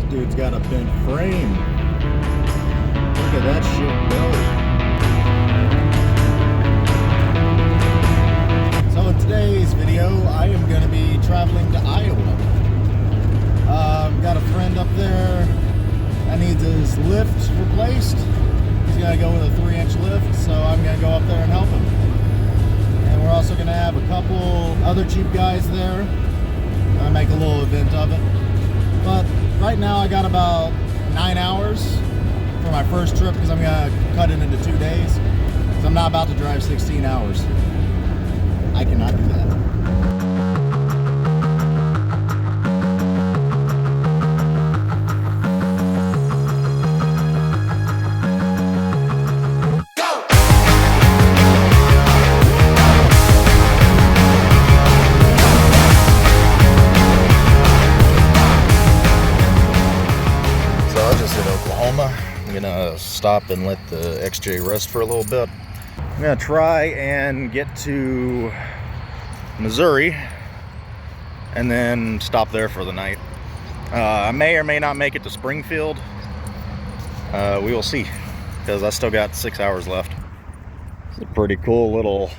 dude's got a bent frame. Look at that shit go. So in today's video, I am going to be traveling to Iowa. Got a friend up there that needs his lift replaced. He's going to go with a 3-inch lift, so I'm going to go up there and help him. And we're also going to have a couple other cheap guys there. I make a little event of it. But right now I got about 9 hours for my first trip because I'm going to cut it into 2 days. Because I'm not about to drive 16 hours. I cannot do that. I'm gonna stop and let the XJ rest for a little bit. I'm gonna try and get to Missouri and then stop there for the night. I may or may not make it to Springfield. We will see, because I still got 6 hours left. It's a pretty cool little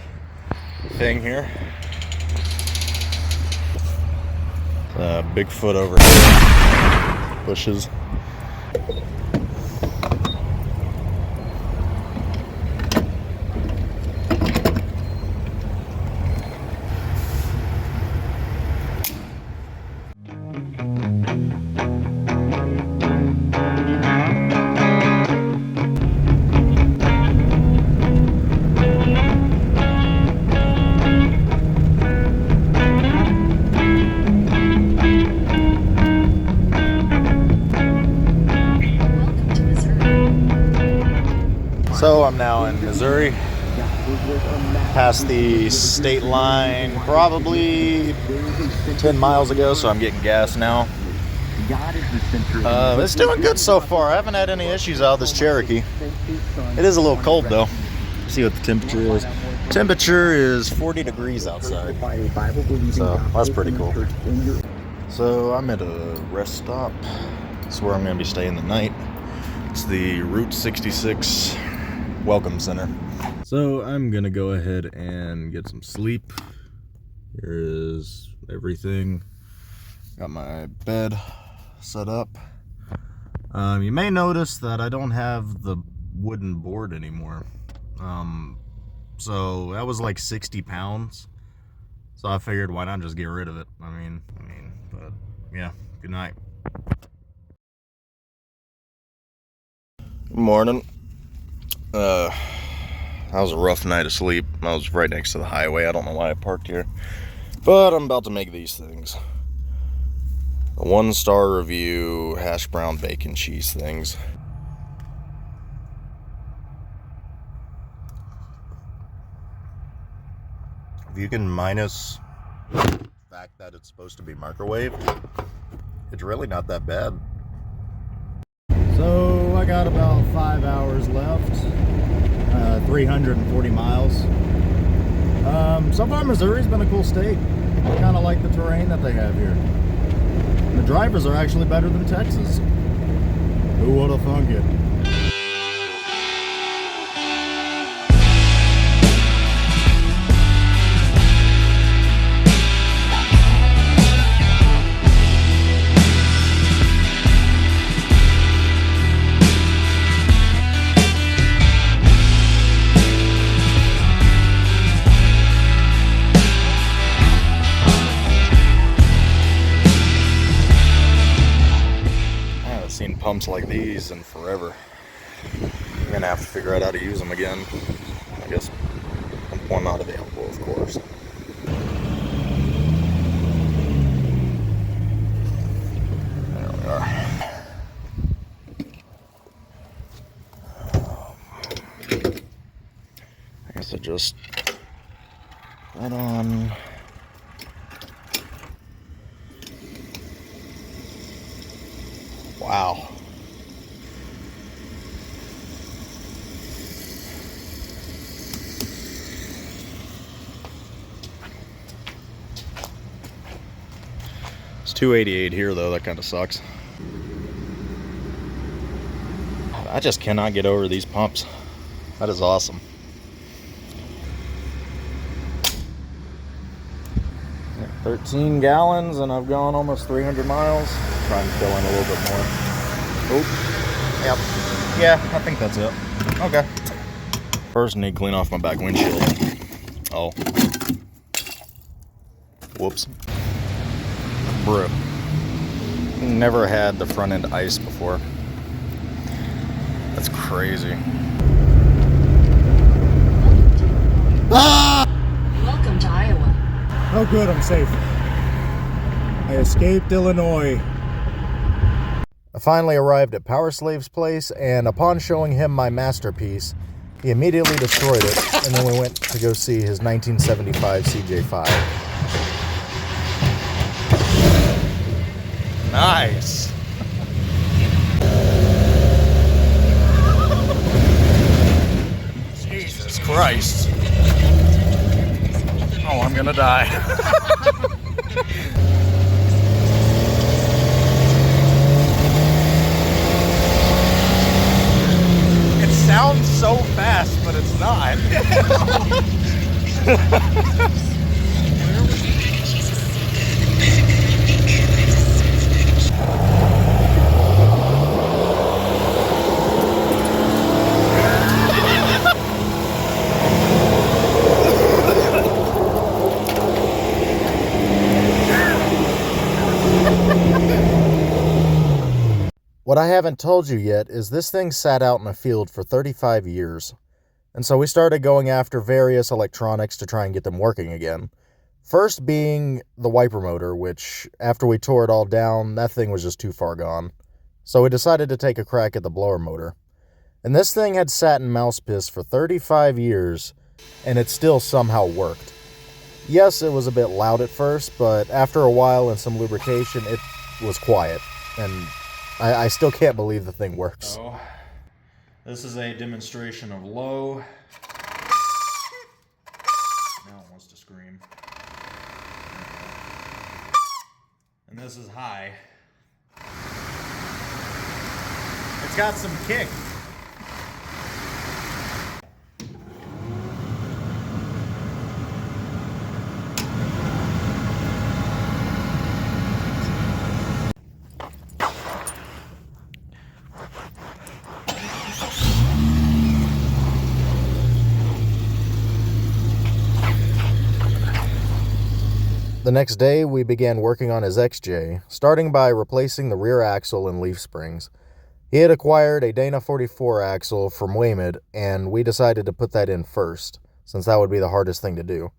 thing here. Bigfoot over here. Bushes. So I'm now in Missouri, past the state line probably 10 miles ago, so I'm getting gas now. It's doing good so far. I haven't had any issues out of this Cherokee. It is a little cold though. Let's see what the temperature is. Temperature is 40 degrees outside, so that's pretty cool. So I'm at a rest stop. That's where I'm going to be staying the night. It's the Route 66 Welcome Center. So I'm gonna go ahead and get some sleep. Here is everything. Got my bed set up. You may notice that I don't have the wooden board anymore. So that was like 60 pounds. So I figured, why not just get rid of it? But yeah, good night. Good morning. That was a rough night of sleep. I was right next to the highway. I don't know why I parked here, but I'm about to make these things. The 1-star review hash brown bacon cheese things. If you can minus the fact that it's supposed to be microwaved, it's really not that bad. So I got about 5 hours left, 340 miles. So far Missouri's been a cool state. I kind of like the terrain that they have here. And the drivers are actually better than Texas. Who would have thunk it? Pumps like these in forever. I'm gonna have to figure out how to use them again. I guess one not available, of course. There we are. I guess I just put on. Wow. It's 288 here though, that kind of sucks. I just cannot get over these pumps. That is awesome. Yeah, 13 gallons and I've gone almost 300 miles. Try and fill in a little bit more. Oh, yep. Yeah, I think that's it. Okay. First, I need to clean off my back windshield. Oh. Whoops. Bruh. Never had the front end ice before. That's crazy. Ah! Welcome to Iowa. Oh good, I'm safe. I escaped Illinois. I finally arrived at Powerslave's place, and upon showing him my masterpiece, he immediately destroyed it, and then we went to go see his 1975 CJ5. Nice! Jesus Christ. Oh, I'm gonna die. It sounds so fast, but it's not. What I haven't told you yet is this thing sat out in a field for 35 years. And so we started going after various electronics to try and get them working again. First being the wiper motor, which after we tore it all down, that thing was just too far gone. So we decided to take a crack at the blower motor. And this thing had sat in mouse piss for 35 years, and it still somehow worked. Yes, it was a bit loud at first, but after a while and some lubrication, it was quiet. And I still can't believe the thing works. So, this is a demonstration of low. Now it wants to scream. And this is high. It's got some kick. The next day, we began working on his XJ, starting by replacing the rear axle and leaf springs. He had acquired a Dana 44 axle from Weymouth, and we decided to put that in first, since that would be the hardest thing to do.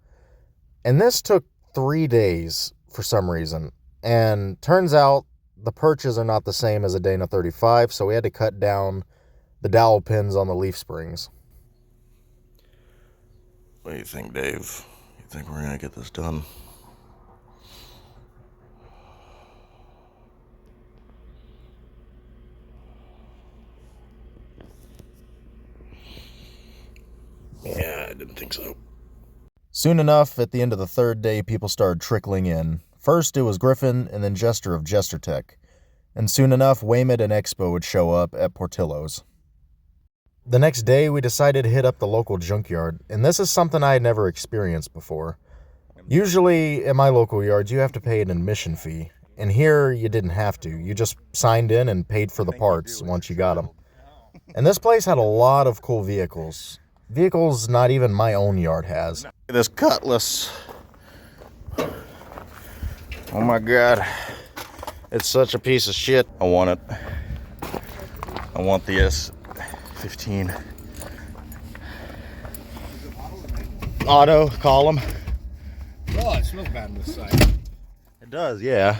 And this took 3 days for some reason, and turns out the perches are not the same as a Dana 35, so we had to cut down the dowel pins on the leaf springs. What do you think, Dave? You think we're going to get this done? Yeah, I didn't think so. Soon enough, at the end of the third day, people started trickling in. First, it was Griffin, and then Jester of Jester Tech. And soon enough, Weymouth and Expo would show up at Portillo's. The next day, we decided to hit up the local junkyard, and this is something I had never experienced before. Usually, in my local yards, you have to pay an admission fee. And here, you didn't have to. You just signed in and paid for the parts once you got them. And this place had a lot of cool vehicles. Vehicles not even my own yard has. This Cutlass. Oh my god. It's such a piece of shit. I want it. I want the S15. Auto column. Oh, it smells bad on this side. It does, yeah.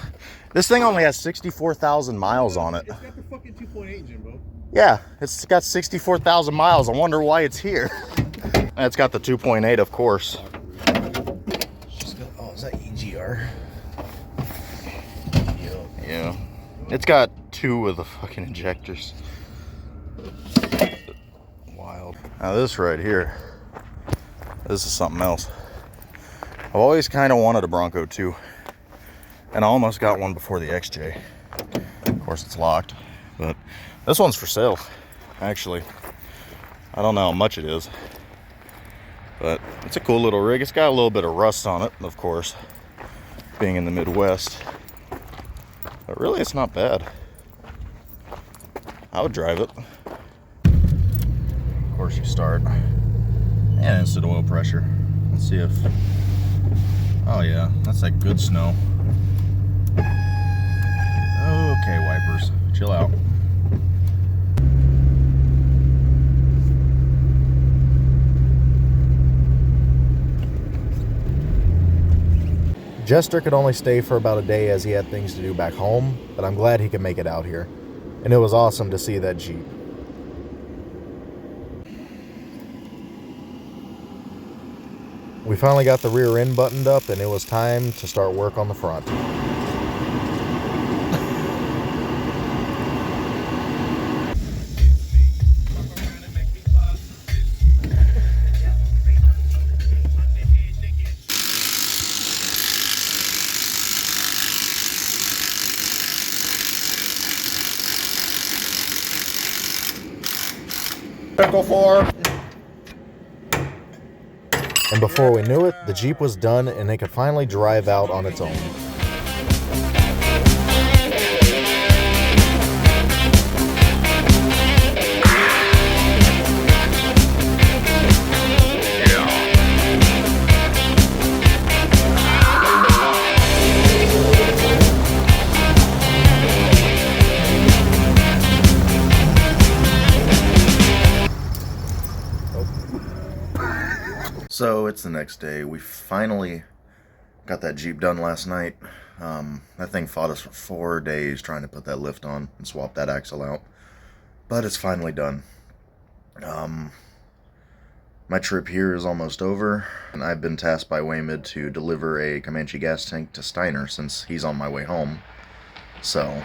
This thing only has 64,000 miles on it. It's got the fucking 2.8 Jimbo. Yeah, it's got 64,000 miles. I wonder why it's here. And it's got the 2.8, of course. Oh, is that EGR? Yeah. It's got 2 of the fucking injectors. Wild. Now this right here, this is something else. I've always kind of wanted a Bronco too. And I almost got one before the XJ. Of course it's locked, but this one's for sale. actually. I don't know how much it is, but it's a cool little rig. It's got a little bit of rust on it, of course, being in the Midwest. But really, it's not bad. I would drive it. Of course, you start. And instant oil pressure. Let's see if... Oh yeah, that's like good snow. Okay, wipers, chill out. Jester could only stay for about a day as he had things to do back home, but I'm glad he could make it out here. And it was awesome to see that Jeep. We finally got the rear end buttoned up and it was time to start work on the front. Go for. And before we knew it, the Jeep was done and it could finally drive out on its own. So it's the next day. We finally got that Jeep done last night. That thing fought us for 4 days trying to put that lift on and swap that axle out. But it's finally done. My trip here is almost over, and I've been tasked by Waymid to deliver a Comanche gas tank to Steiner since he's on my way home. So,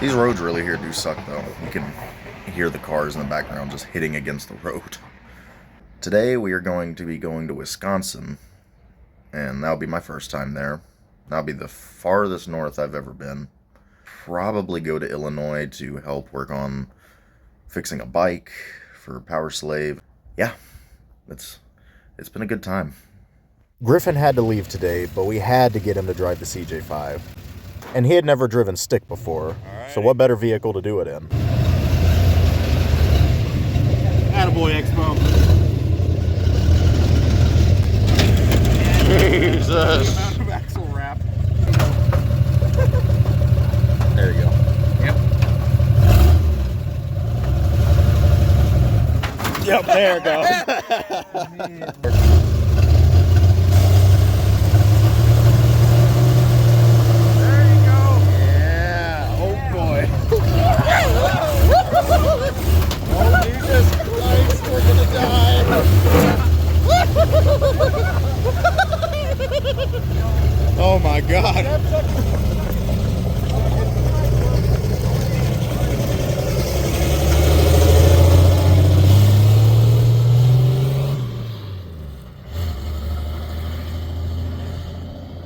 these roads really here do suck though. You can hear the cars in the background just hitting against the road. Today we are going to be going to Wisconsin, and that'll be my first time there. That'll be the farthest north I've ever been. Probably go to Illinois to help work on fixing a bike for Powerslave. Yeah, it's been a good time. Griffin had to leave today, but we had to get him to drive the CJ5. And he had never driven stick before, so what better vehicle to do it in? Attaboy, Expo. Jesus. Amount of axle wrap. There you go. Yep, there it goes. Oh my God.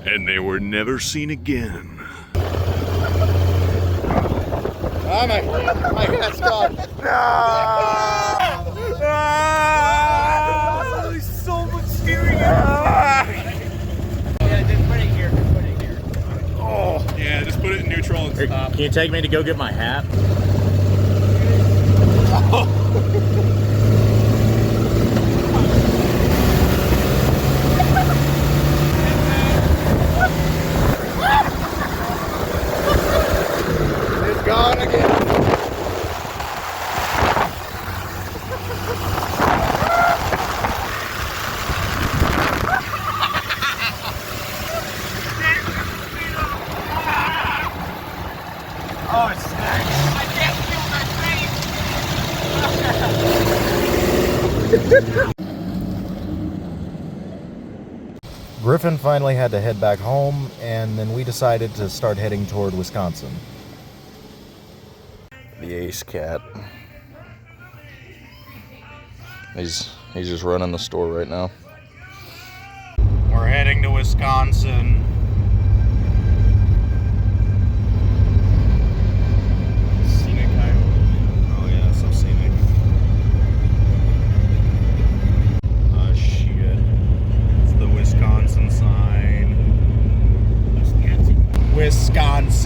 And they were never seen again. Oh, my hat's gone. There's so much steering. Yeah, just put it in neutral and stop. Can you take me to go get my hat? It's gone again. Oh, it's snacks. I can't feel my face. Griffin finally had to head back home, and then we decided to start heading toward Wisconsin. The Ace Cat. He's just running the store right now. We're heading to Wisconsin. Scenic highway.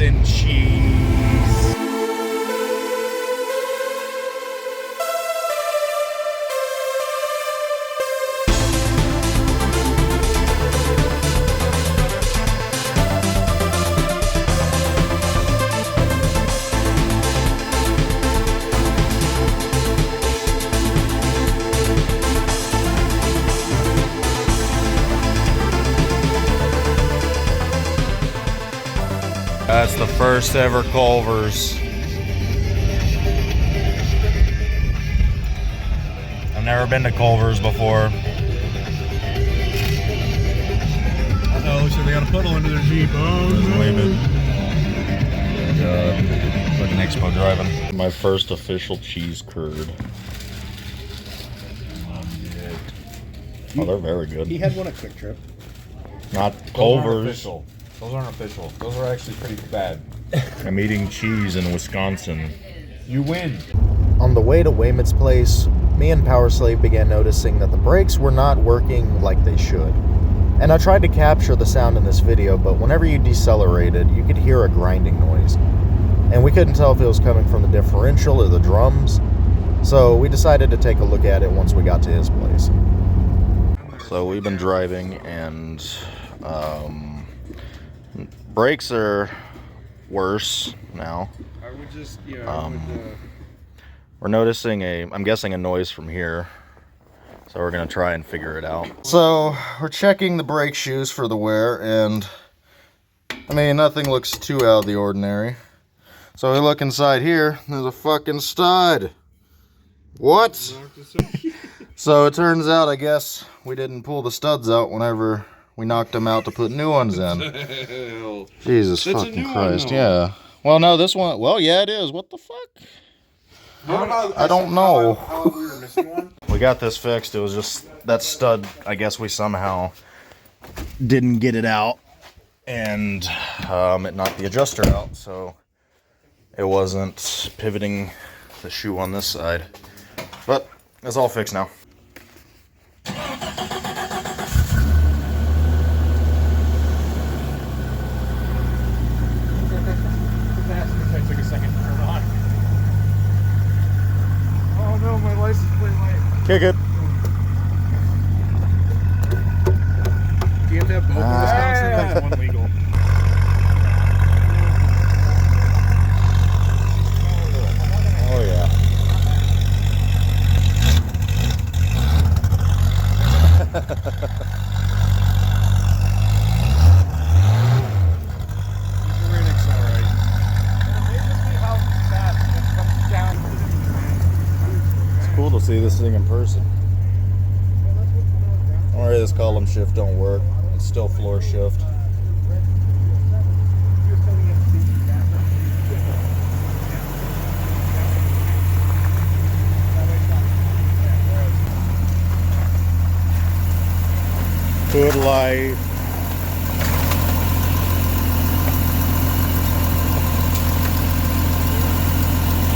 and cheese. That's the first ever Culver's. I've never been to Culver's before. Oh, so they got a puddle under their Jeep. Oh, no. Like an expo driving. My first official cheese curd. Oh, they're very good. He had one at Quick Trip. Not Those aren't Culver's. official. Those aren't official. Those are actually pretty bad. I'm eating cheese in Wisconsin. You win. On the way to Weymouth's place, me and Powerslave began noticing that the brakes were not working like they should. And I tried to capture the sound in this video, but whenever you decelerated, you could hear a grinding noise. And we couldn't tell if it was coming from the differential or the drums, so we decided to take a look at it once we got to his place. So we've been driving and brakes are worse now. I would just, We're noticing I'm guessing a noise from here. So we're gonna try and figure it out. So we're checking the brake shoes for the wear, and I mean, nothing looks too out of the ordinary. So we look inside here, there's a fucking stud. What? So it turns out, I guess, we didn't pull the studs out whenever we knocked them out to put new ones in. Jesus fucking Christ, yeah. Well, no, this one, well, yeah, it is. What the fuck? I don't know. We got this fixed. It was just that stud, I guess we somehow didn't get it out, and it knocked the adjuster out, so it wasn't pivoting the shoe on this side. But it's all fixed now. Took a second to turn on. Oh no, my license plate light. Kick it. Do you have to have both in Wisconsin? That's one legal. Oh yeah. It's cool to see this thing in person. Alright, this column shift don't work. It's still floor shift. Hood light.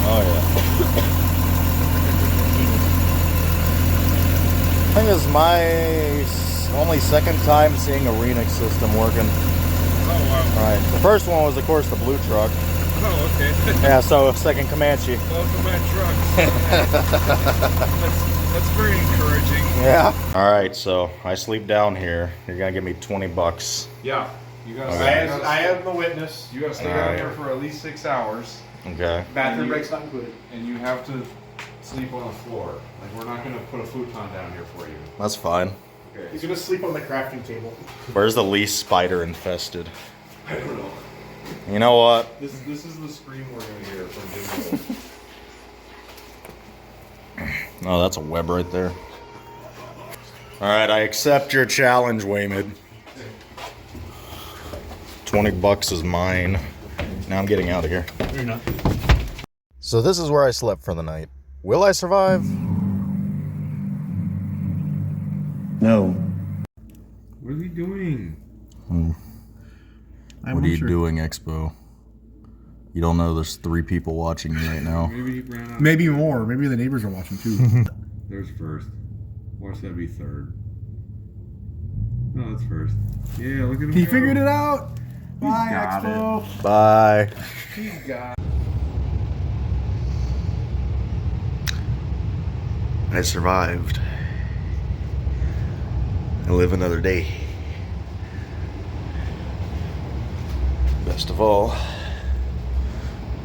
Oh yeah. I think this is my only second time seeing a Renix system working. Oh wow. Right. The first one was, of course, the blue truck. Oh okay. Yeah, so second Comanche. Both of my trucks. That's very encouraging. Yeah. All right, so I sleep down here. You're gonna give me $20. Yeah. You gotta. Okay. I am the witness. You gotta stay down Alright. here for at least 6 hours, Okay. Bathroom breaks not included. and you have to sleep on the floor. Like we're not gonna put a futon down here for you. That's fine. Okay. He's gonna sleep on the crafting table. Where's the least spider infested? I don't know. You know what? This is the scream we're gonna hear from Jimmy. Oh, that's a web right there. All right, I accept your challenge, Weymouth. $20 is mine. Now I'm getting out of here. You're not. So this is where I slept for the night. Will I survive? No. What are you doing? What are you doing, Expo? You don't know there's 3 people watching you right now. Maybe he ran out. Maybe more. Maybe the neighbors are watching too. There's first. Watch that be third. No, that's first. Yeah, look at him. He go. figured it out. Bye, Expo. Bye. He's got I survived. I live another day. Best of all,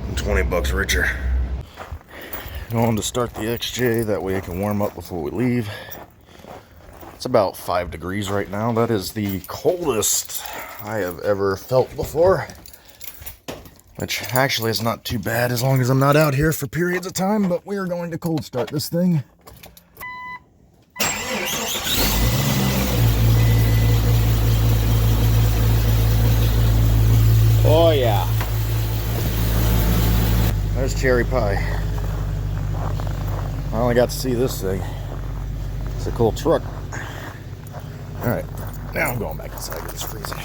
I'm 20 bucks richer. Going to start the XJ, that way I can warm up before we leave. It's about 5 degrees right now. That is the coldest I have ever felt before. Which actually is not too bad as long as I'm not out here for periods of time, but we are going to cold start this thing. Oh yeah. There's cherry pie. I only got to see this thing. It's a cool truck. Alright, now I'm going back inside because it's freezing.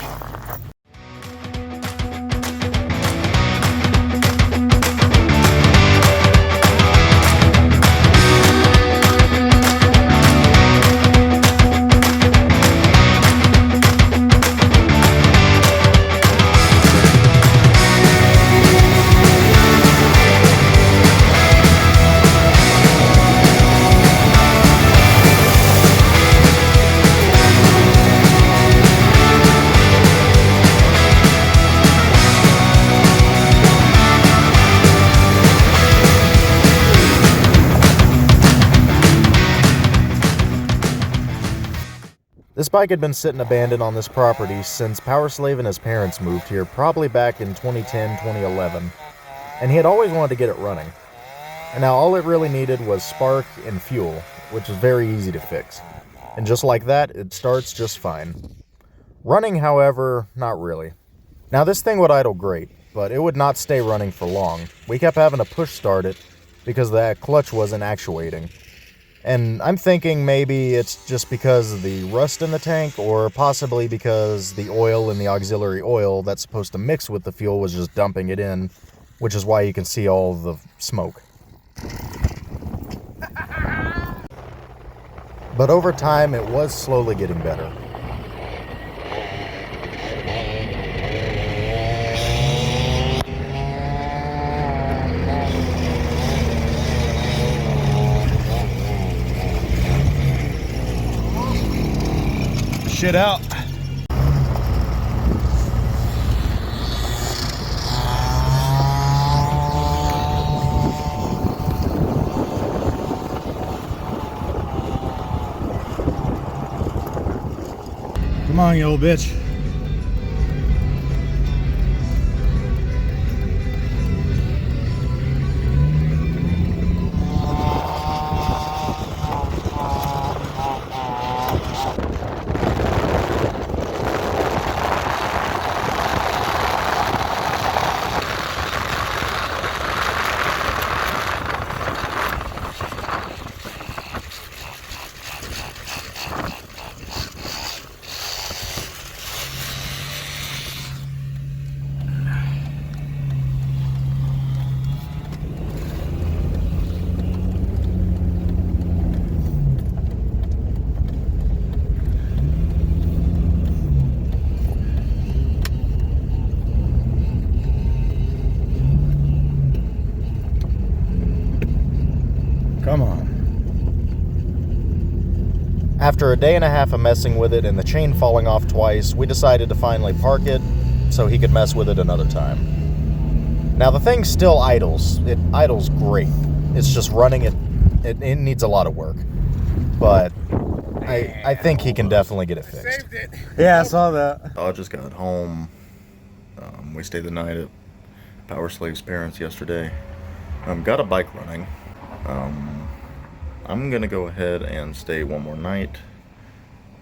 This bike had been sitting abandoned on this property since Powerslave and his parents moved here, probably back in 2010, 2011. And he had always wanted to get it running. And now all it really needed was spark and fuel, which is very easy to fix. And just like that, it starts just fine. Running, however, not really. Now this thing would idle great, but it would not stay running for long. We kept having to push start it because that clutch wasn't actuating. And I'm thinking maybe it's just because of the rust in the tank, or possibly because the oil in the auxiliary oil that's supposed to mix with the fuel was just dumping it in, which is why you can see all the smoke. But over time, it was slowly getting better. shit out. Come on, you old bitch. Come on. After a day and a half of messing with it and the chain falling off twice, we decided to finally park it so he could mess with it another time. Now the thing still idles. It idles great. It's just running it needs a lot of work. But I think he can definitely get it fixed. Yeah, I saw that. I just got home. We stayed the night at Powerslave's parents yesterday. Got a bike running. I'm gonna go ahead and stay one more night,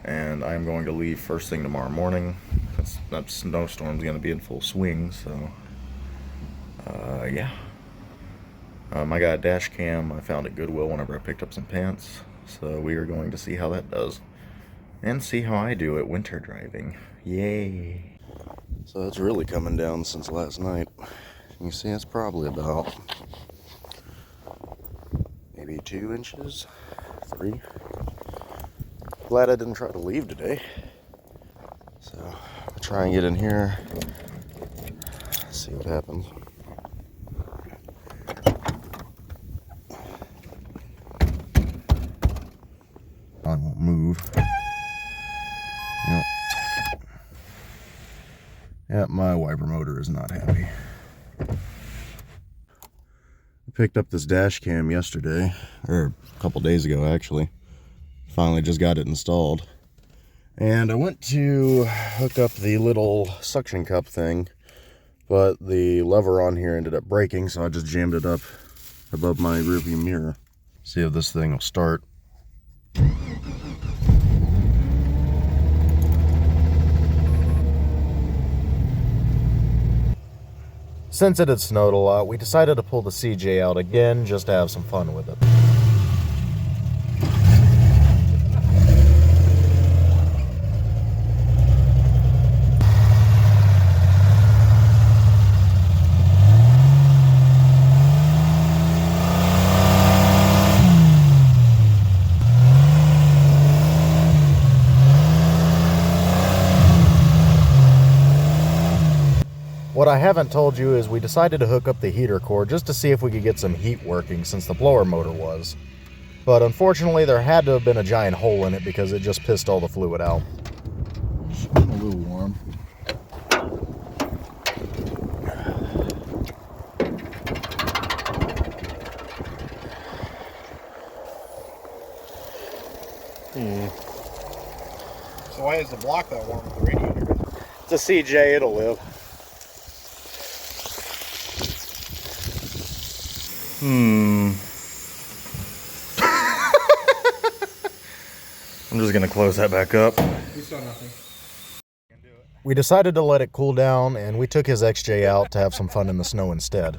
and I'm going to leave first thing tomorrow morning. That snowstorm's gonna be in full swing, so yeah. I got a dash cam I found at Goodwill whenever I picked up some pants, so we are going to see how that does and see how I do at winter driving. Yay. So it's really coming down since last night. You see, it's probably about maybe 2 inches, 3. Glad I didn't try to leave today. So I'll try and get in here, see what happens. I won't move. Yep. Yep, my wiper motor is not happy. I picked up this dash cam yesterday, or a couple days ago actually. Finally just got it installed. And I went to hook up the little suction cup thing, but the lever on here ended up breaking, so I just jammed it up above my rearview mirror. See if this thing will start. Since it had snowed a lot, we decided to pull the CJ out again just to have some fun with it. What I haven't told you is we decided to hook up the heater core just to see if we could get some heat working since the blower motor was. But unfortunately there had to have been a giant hole in it because it just pissed all the fluid out. It's getting a little warm. So why is the block that warm with the radiator? It's a CJ, it'll live. I'm just gonna close that back up. We saw nothing. We decided to let it cool down, and we took his XJ out to have some fun in the snow instead.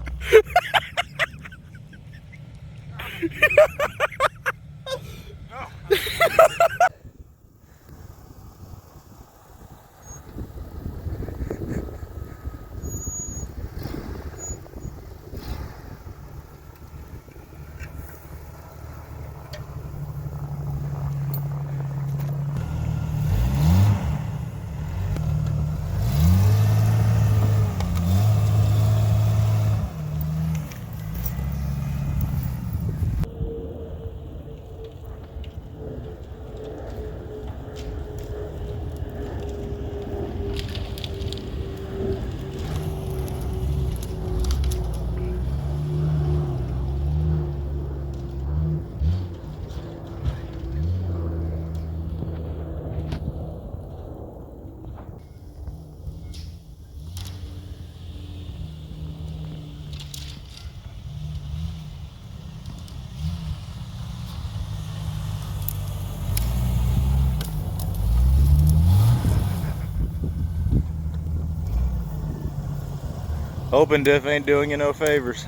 Open diff ain't doing you no favors.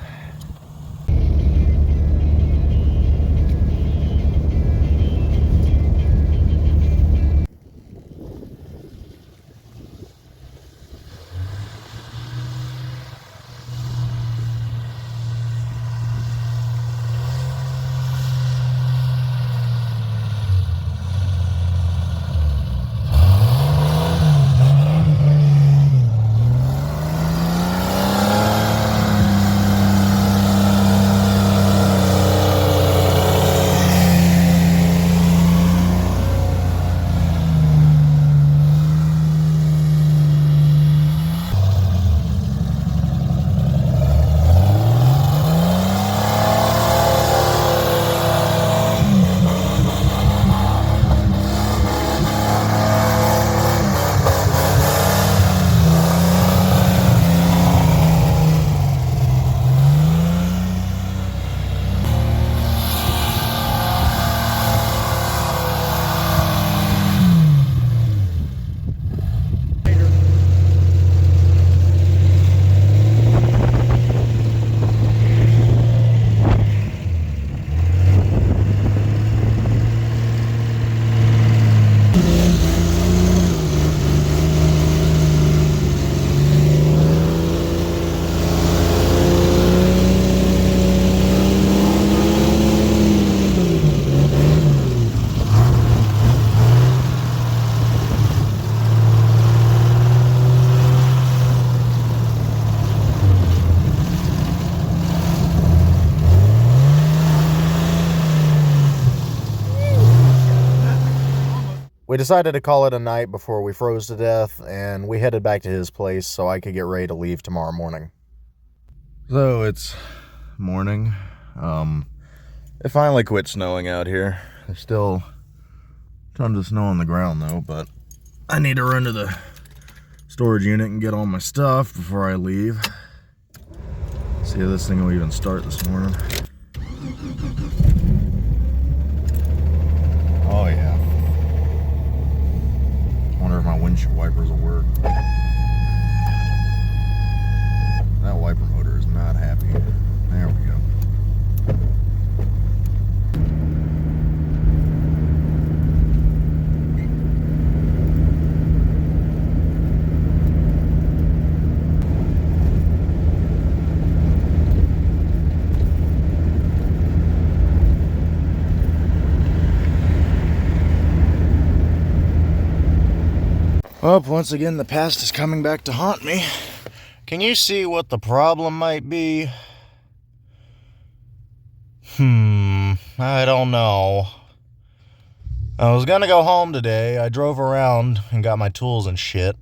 we decided to call it a night before we froze to death, and we headed back to his place so I could get ready to leave tomorrow morning. So it's morning. It finally quit snowing out here. There's still tons of snow on the ground though, but I need to run to the storage unit and get all my stuff before I leave. See if this thing will even start this morning. Oh yeah. Wonder if my windshield wipers will work. That wiper motor is not happy. There we go. Well, once again, the past is coming back to haunt me. Can you see what the problem might be? I don't know. I was gonna go home today. I drove around and got my tools and shit.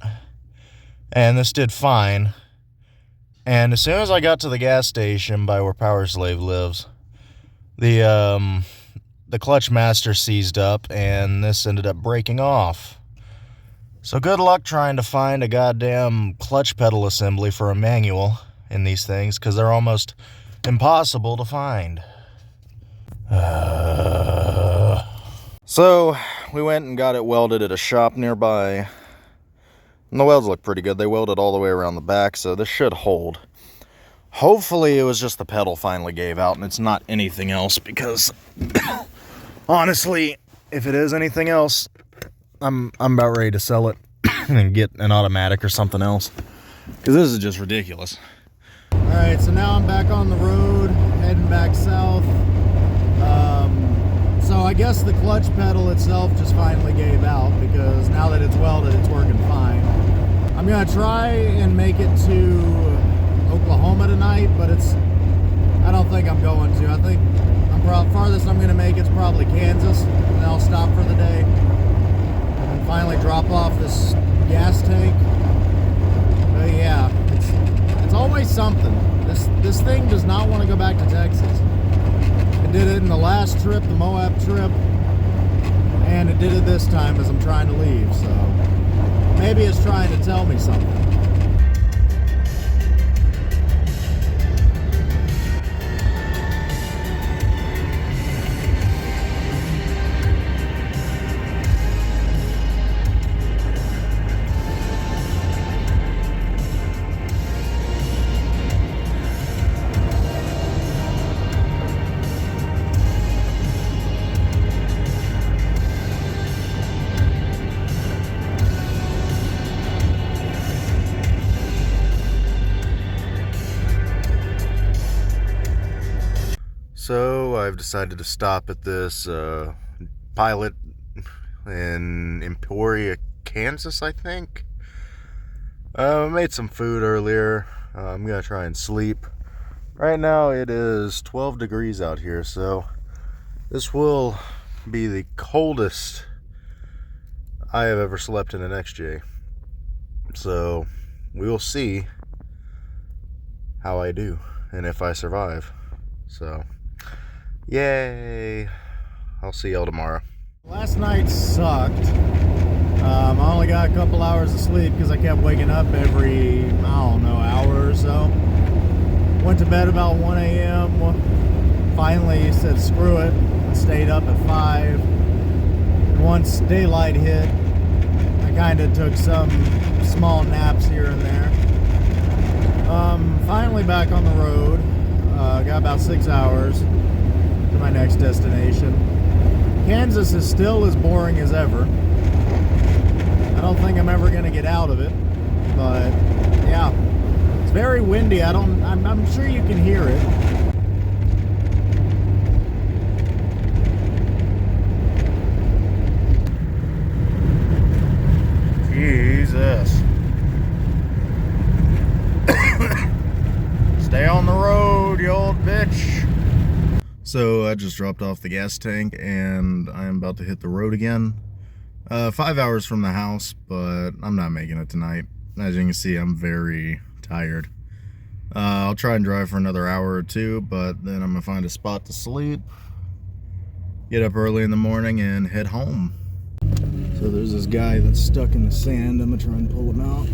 And this did fine. And as soon as I got to the gas station by where Powerslave lives, the clutch master seized up and this ended up breaking off. So good luck trying to find a goddamn clutch pedal assembly for a manual in these things, because they're almost impossible to find. So we went and got it welded at a shop nearby. And the welds look pretty good. They welded all the way around the back, so this should hold. Hopefully it was just the pedal finally gave out and it's not anything else, because honestly, if it is anything else, I'm about ready to sell it and get an automatic or something else, because this is just ridiculous. Alright, so now I'm back on the road, heading back south. So I guess the clutch pedal itself just finally gave out, because now that it's welded, it's working fine. I'm going to try and make it to Oklahoma tonight, but I don't think I'm going to. I think farthest I'm going to make it's probably Kansas, and I'll stop for the day. Finally drop off this gas tank. But yeah, it's always something. This thing does not want to go back to Texas. It did it in the last trip, the Moab trip, and it did it this time as I'm trying to leave, so maybe it's trying to tell me something. So I've decided to stop at this Pilot in Emporia, Kansas, I think. I made some food earlier. I'm gonna try and sleep. Right now it is 12 degrees out here, so this will be the coldest I have ever slept in an XJ. So we will see how I do and if I survive. So yay! I'll see y'all tomorrow. Last night sucked. I only got a couple hours of sleep because I kept waking up every, I don't know, hour or so. Went to bed about 1 a.m. Finally said screw it and stayed up at 5. And once daylight hit, I kind of took some small naps here and there. Finally back on the road. Got about 6 hours to my next destination. Kansas is still as boring as ever. I don't think I'm ever going to get out of it, but yeah, it's very windy. I'm sure you can hear it. Jesus. Stay on the road, you old bitch. So I just dropped off the gas tank and I'm about to hit the road again. 5 hours from the house, but I'm not making it tonight. As you can see, I'm very tired. I'll try and drive for another hour or two, but then I'm gonna find a spot to sleep, get up early in the morning, and head home. So there's this guy that's stuck in the sand. I'm gonna try and pull him out.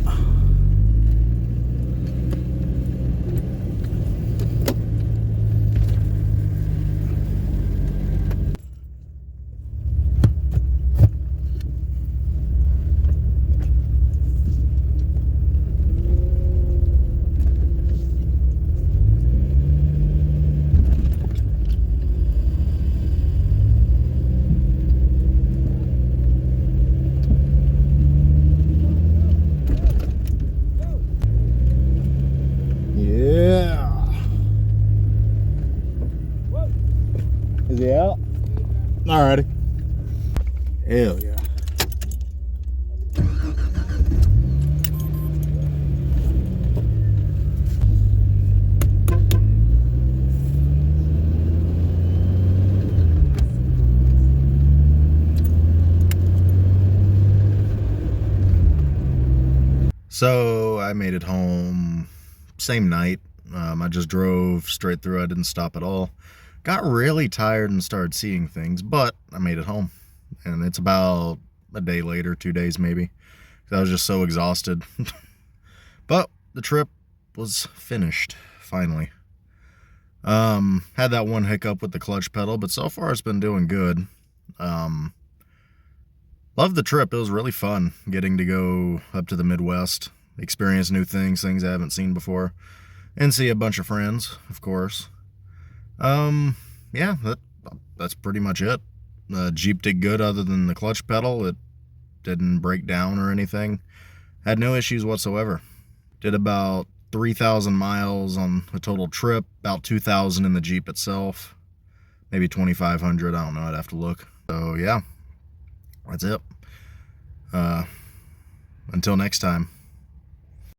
Is he out? Alrighty. Hell yeah. So I made it home same night. I just drove straight through. I didn't stop at all. Got really tired and started seeing things, but I made it home. And it's about a day later, 2 days maybe, because I was just so exhausted. But the trip was finished, finally. Had that one hiccup with the clutch pedal, but so far it's been doing good. Loved the trip. It was really fun getting to go up to the Midwest, experience new things I haven't seen before, and see a bunch of friends, of course. Yeah, that's pretty much it. Jeep did good other than the clutch pedal. It didn't break down or anything. Had no issues whatsoever. Did about 3,000 miles on a total trip, about 2,000 in the Jeep itself. Maybe 2,500, I don't know, I'd have to look. So yeah, that's it. Until next time.